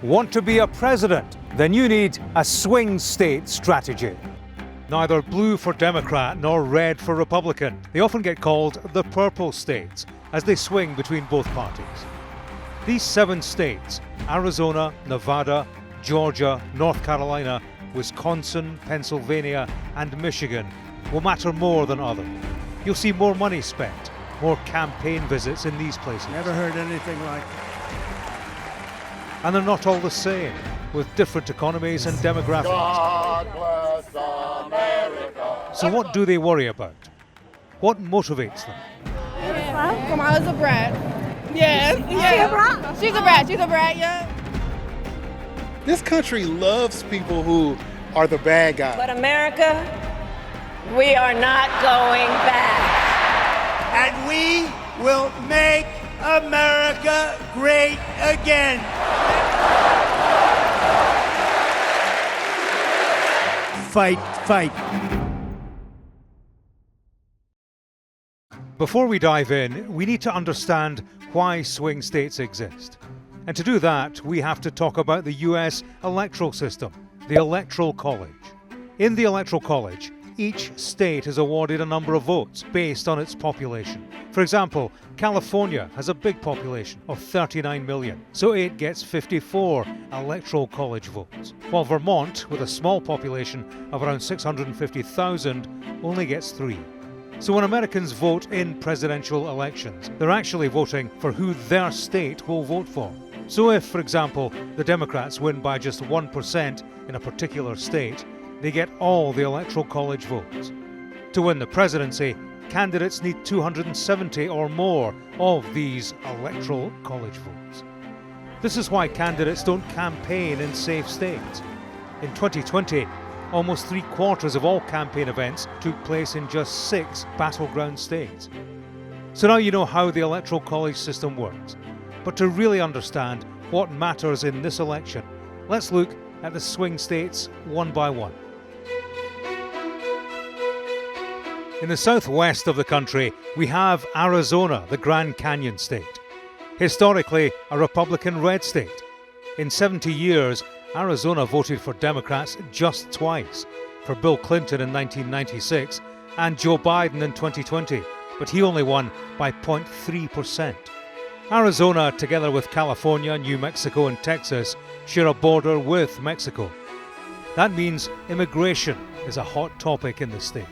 Want to be a president? Then you need a swing state strategy. Neither blue for Democrat nor red for Republican. They often get called the purple states as they swing between both parties. These 7 states, Arizona, Nevada, Georgia, North Carolina, Wisconsin, Pennsylvania and Michigan, will matter more than others. You'll see more money spent, more campaign visits in these places. Never heard anything like that. And they're not all the same, with different economies and demographics. God bless America. So what do they worry about? What motivates them? Kamala's a brat. Yes. Yeah. She's a brat. She's a brat, yeah. This country loves people who are the bad guys. But America, we are not going back. And we will make America great again. Fight, fight. Before we dive in, we need to understand why swing states exist. And to do that, we have to talk about the US electoral system, the Electoral College. In the Electoral College, each state is awarded a number of votes based on its population. For example, California has a big population of 39 million, so it gets 54 Electoral College votes, while Vermont, with a small population of around 650,000, only gets 3. So when Americans vote in presidential elections, they're actually voting for who their state will vote for. So if, for example, the Democrats win by just 1% in a particular state, they get all the Electoral College votes. To win the presidency, candidates need 270 or more of these Electoral College votes. This is why candidates don't campaign in safe states. In 2020, almost 3/4 of all campaign events took place in just 6 battleground states. So now you know how the Electoral College system works. But to really understand what matters in this election, let's look at the swing states one by one. In the southwest of the country, we have Arizona, the Grand Canyon state. Historically, a Republican red state. In 70 years, Arizona voted for Democrats just twice, for Bill Clinton in 1996 and Joe Biden in 2020, but he only won by 0.3%. Arizona, together with California, New Mexico and Texas, share a border with Mexico. That means immigration is a hot topic in the state.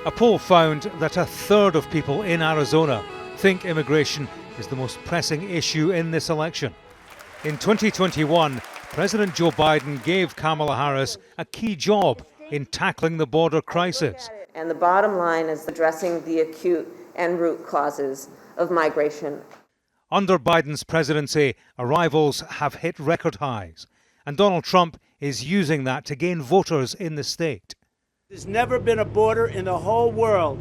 A poll found that 1/3 of people in Arizona think immigration is the most pressing issue in this election. In 2021, President Joe Biden gave Kamala Harris a key job in tackling the border crisis. And the bottom line is addressing the acute and root causes of migration. Under Biden's presidency, arrivals have hit record highs, and Donald Trump is using that to gain voters in the state. There's never been a border in the whole world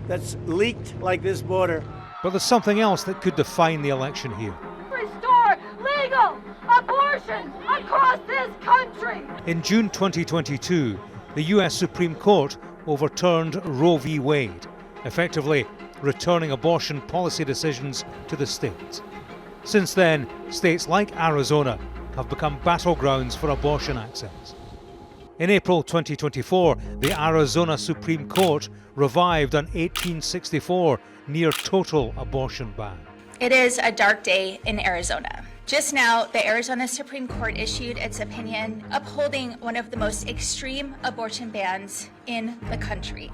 that's leaked like this border. But there's something else that could define the election here. Restore legal abortion across this country. In June 2022, the US Supreme Court overturned Roe v. Wade, effectively returning abortion policy decisions to the states. Since then, states like Arizona have become battlegrounds for abortion access. In April 2024, the Arizona Supreme Court revived an 1864 near-total abortion ban. It is a dark day in Arizona. Just now, the Arizona Supreme Court issued its opinion upholding one of the most extreme abortion bans in the country.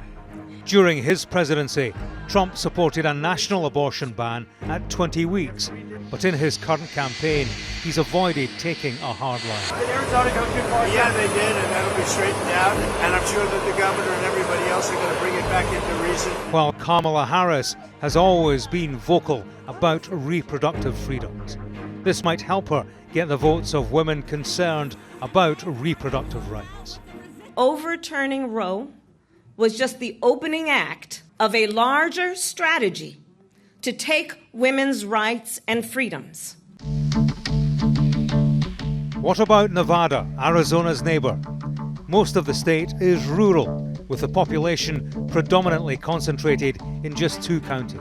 During his presidency, Trump supported a national abortion ban at 20 weeks. But in his current campaign, he's avoided taking a hard line. Did Arizona go too far? Yeah, they did, and that'll be straightened out. And I'm sure that the governor and everybody else are going to bring it back into reason. While Kamala Harris has always been vocal about reproductive freedoms. This might help her get the votes of women concerned about reproductive rights. Overturning Roe was just the opening act of a larger strategy to take women's rights and freedoms. What about Nevada, Arizona's neighbour? Most of the state is rural, with the population predominantly concentrated in just 2 counties.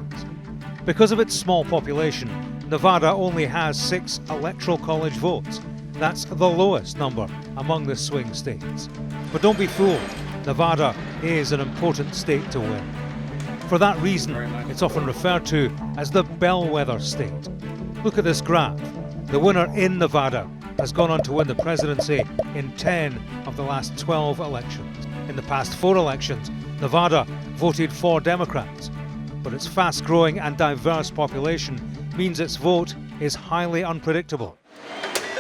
Because of its small population, Nevada only has 6 electoral college votes, That's the lowest number among the swing states. But don't be fooled, Nevada is an important state to win. For that reason, it's often referred to as the bellwether state. Look at this graph. The winner in Nevada has gone on to win the presidency in 10 of the last 12 elections. In the past 4 elections, Nevada voted for Democrats, but its fast-growing and diverse population means its vote is highly unpredictable.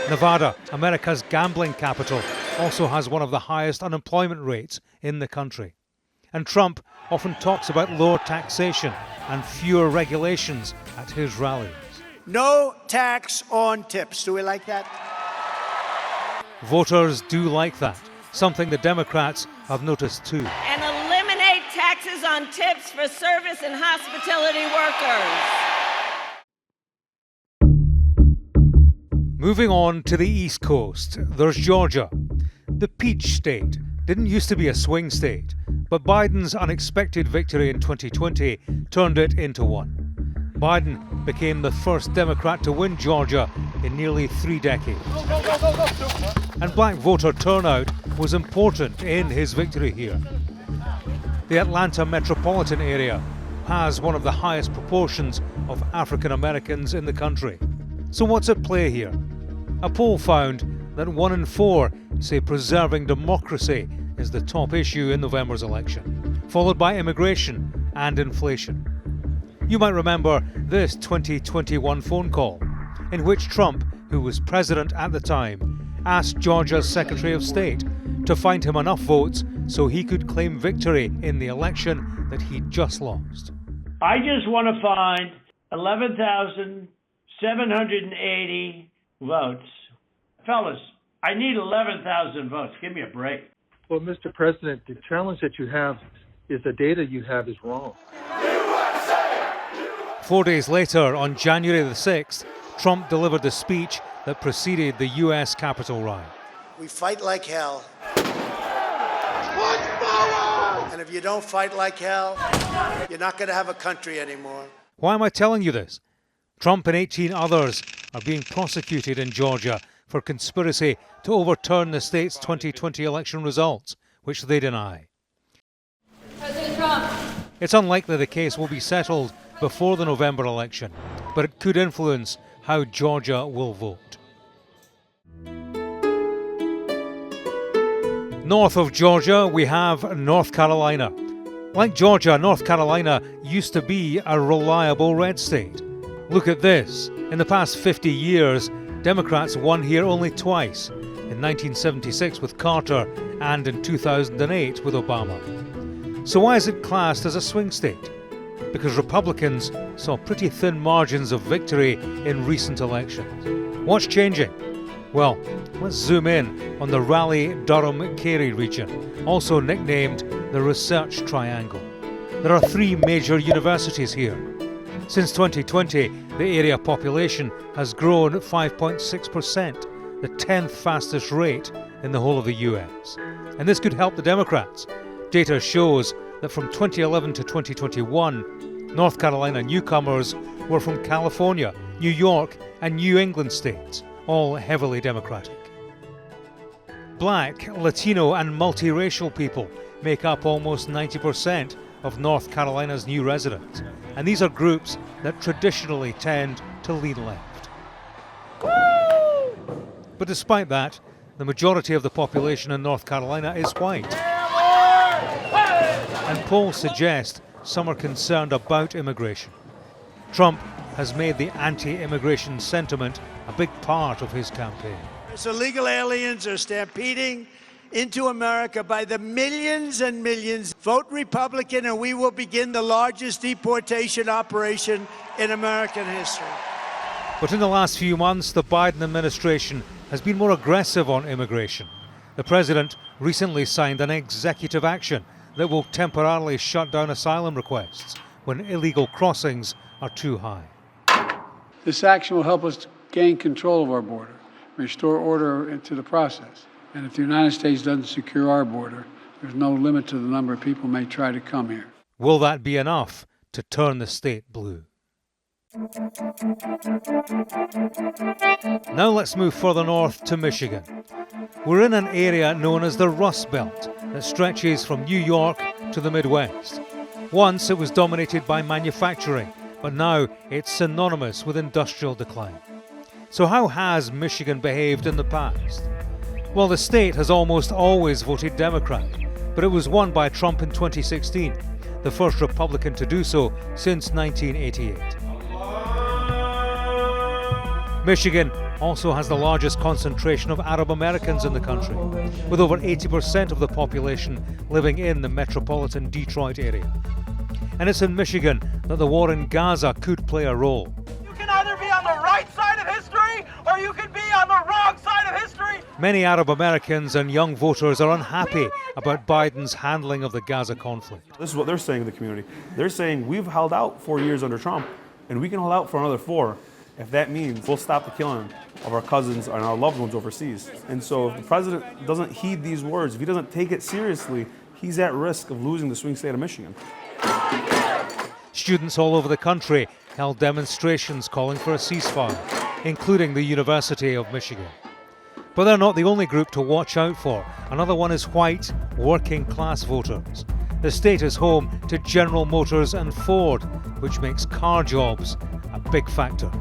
Nevada, America's gambling capital, also has one of the highest unemployment rates in the country. And Trump often talks about lower taxation and fewer regulations at his rallies. No tax on tips. Do we like that? Voters do like that, something the Democrats have noticed too. And eliminate taxes on tips for service and hospitality workers. Moving on to the East Coast, there's Georgia. The Peach State didn't used to be a swing state, but Biden's unexpected victory in 2020 turned it into one. Biden became the first Democrat to win Georgia in nearly 3 decades. And black voter turnout was important in his victory here. The Atlanta metropolitan area has one of the highest proportions of African Americans in the country. So what's at play here? A poll found that 1 in 4 say preserving democracy is the top issue in November's election, followed by immigration and inflation. You might remember this 2021 phone call, in which Trump, who was president at the time, asked Georgia's Secretary of State to find him enough votes so he could claim victory in the election that he'd just lost. I just want to find 11,780 votes. Fellas, I need 11,000 votes. Give me a break. Well, Mr. President, the challenge that you have is the data you have is wrong. 4 days later, on January the 6th, Trump delivered the speech that preceded the US Capitol riot. We fight like hell. And if you don't fight like hell, you're not going to have a country anymore. Why am I telling you this? Trump and 18 others are being prosecuted in Georgia for conspiracy to overturn the state's 2020 election results, which they deny. President Trump. It's unlikely the case will be settled before the November election, but it could influence how Georgia will vote. North of Georgia, we have North Carolina. Like Georgia, North Carolina used to be a reliable red state. Look at this. In the past 50 years, Democrats won here only twice, in 1976 with Carter and in 2008 with Obama. So why is it classed as a swing state? Because Republicans saw pretty thin margins of victory in recent elections. What's changing? Well, let's zoom in on the Raleigh-Durham-Cary region, also nicknamed the Research Triangle. There are 3 major universities here. Since 2020, the area population has grown at 5.6%, the 10th fastest rate in the whole of the US. And this could help the Democrats. Data shows that from 2011 to 2021, North Carolina newcomers were from California, New York, and New England states, all heavily Democratic. Black, Latino, and multiracial people make up almost 90% of North Carolina's new residents, and these are groups that traditionally tend to lean left. But despite that, the majority of the population in North Carolina is white. And polls suggest some are concerned about immigration. Trump has made the anti-immigration sentiment a big part of his campaign. So illegal aliens are stampeding into America by the millions and millions. Vote Republican and we will begin the largest deportation operation in American history. But in the last few months, the Biden administration has been more aggressive on immigration. The president recently signed an executive action that will temporarily shut down asylum requests when illegal crossings are too high. This action will help us gain control of our border, restore order into the process. And if the United States doesn't secure our border, there's no limit to the number of people who may try to come here. Will that be enough to turn the state blue? Now let's move further north to Michigan. We're in an area known as the Rust Belt that stretches from New York to the Midwest. Once it was dominated by manufacturing, but now it's synonymous with industrial decline. So how has Michigan behaved in the past? Well, the state has almost always voted Democrat, but it was won by Trump in 2016, the first Republican to do so since 1988. Michigan also has the largest concentration of Arab Americans in the country, with over 80% of the population living in the metropolitan Detroit area. And it's in Michigan that the war in Gaza could play a role. You can either be on the right side of history or you can be on the wrong side of history. Many Arab Americans and young voters are unhappy about Biden's handling of the Gaza conflict. This is what they're saying to the community. They're saying we've held out 4 years under Trump and we can hold out for another 4 if that means we'll stop the killing of our cousins and our loved ones overseas. And so if the president doesn't heed these words, if he doesn't take it seriously, he's at risk of losing the swing state of Michigan. Students all over the country held demonstrations calling for a ceasefire, including the University of Michigan. But they're not the only group to watch out for. Another one is white, working-class voters. The state is home to General Motors and Ford, which makes car jobs a big factor.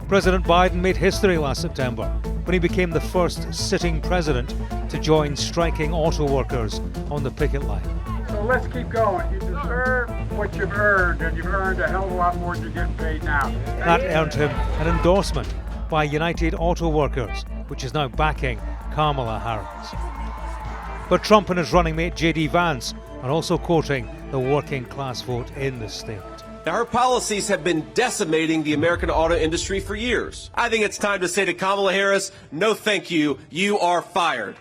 President Biden made history last September when he became the first sitting president to join striking auto workers on the picket line. So let's keep going. You deserve what you've earned, and you've earned a hell of a lot more than you're getting paid now. That earned him an endorsement by United Auto Workers, which is now backing Kamala Harris. But Trump and his running mate J.D. Vance are also courting the working class vote in the state. Her policies have been decimating the American auto industry for years. I think it's time to say to Kamala Harris, no thank you, you are fired.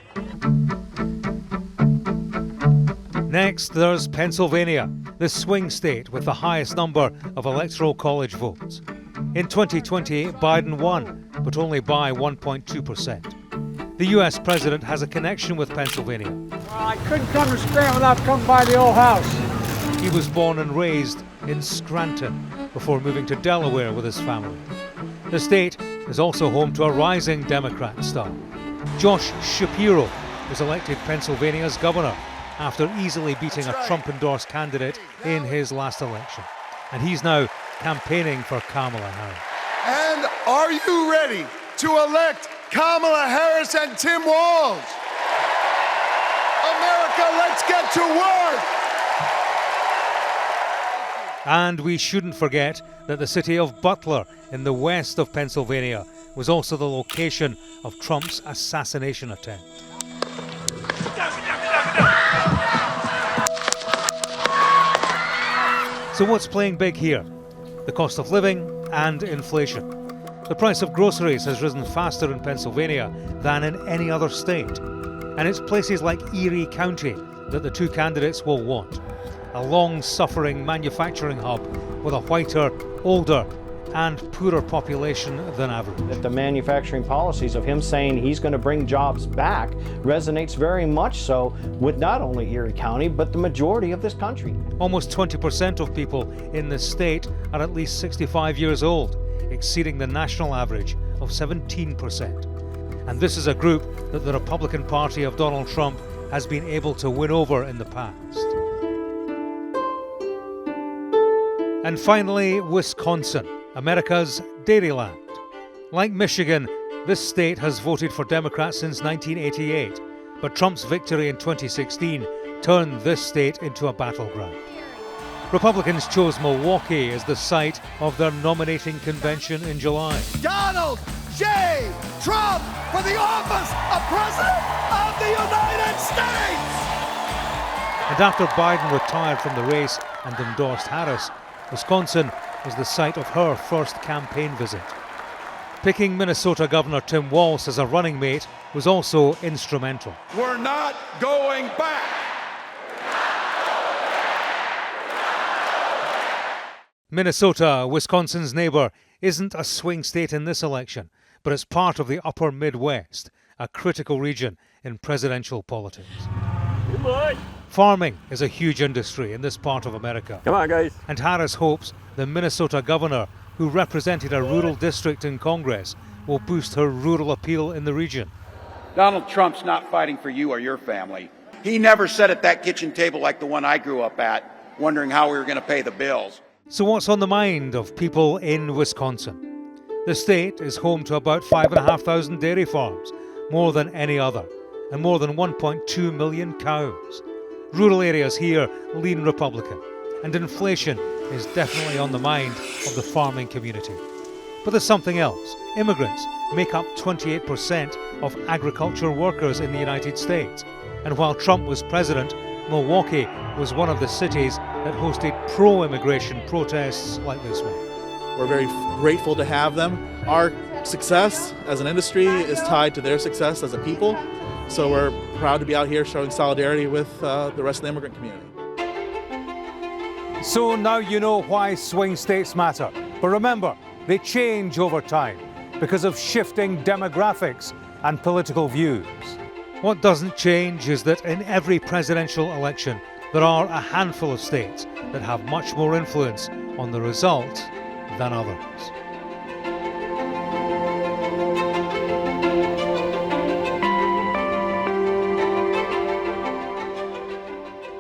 Next, there's Pennsylvania, the swing state with the highest number of electoral college votes. In 2020, Biden won, but only by 1.2%. The US president has a connection with Pennsylvania. Well, I couldn't come to Scranton without coming by the old house. He was born and raised in Scranton before moving to Delaware with his family. The state is also home to a rising Democrat star. Josh Shapiro was elected Pennsylvania's governor after easily beating a Trump-endorsed candidate in his last election. And he's now campaigning for Kamala Harris. And are you ready to elect Kamala Harris and Tim Walz? America, let's get to work! And we shouldn't forget that the city of Butler in the west of Pennsylvania was also the location of Trump's assassination attempt. So what's playing big here? The cost of living and inflation. The price of groceries has risen faster in Pennsylvania than in any other state. And it's places like Erie County that the two candidates will want. A long-suffering manufacturing hub with a whiter, older and poorer population than average. That the manufacturing policies of him saying he's going to bring jobs back resonates very much so with not only Erie County, but the majority of this country. Almost 20% of people in this state are at least 65 years old, exceeding the national average of 17%. And this is a group that the Republican Party of Donald Trump has been able to win over in the past. And finally, Wisconsin, America's dairyland. Like Michigan, this state has voted for Democrats since 1988, but Trump's victory in 2016 turned this state into a battleground. Republicans chose Milwaukee as the site of their nominating convention in July. Donald J. Trump for the office of President of the United States! And after Biden retired from the race and endorsed Harris, Wisconsin was the site of her first campaign visit. Picking Minnesota Governor Tim Walz as a running mate was also instrumental. We're not going back. Minnesota, Wisconsin's neighbour, isn't a swing state in this election, but it's part of the upper Midwest, a critical region in presidential politics. Good boy. Farming is a huge industry in this part of America. Come on, guys. And Harris hopes the Minnesota governor who represented a rural district in Congress, will boost her rural appeal in the region. Donald Trump's not fighting for you or your family. He never sat at that kitchen table like the one I grew up at, wondering how we were going to pay the bills. So what's on the mind of people in Wisconsin? The state is home to about 5,500 dairy farms, more than any other, and more than 1.2 million cows. Rural areas here lean Republican, and inflation is definitely on the mind of the farming community. But there's something else. Immigrants make up 28% of agriculture workers in the United States. And while Trump was president, Milwaukee was one of the cities that hosted pro-immigration protests like this one. We're very grateful to have them. Our success as an industry is tied to their success as a people. So we're proud to be out here showing solidarity with the rest of the immigrant community. So now you know why swing states matter. But remember, they change over time because of shifting demographics and political views. What doesn't change is that in every presidential election, there are a handful of states that have much more influence on the result than others.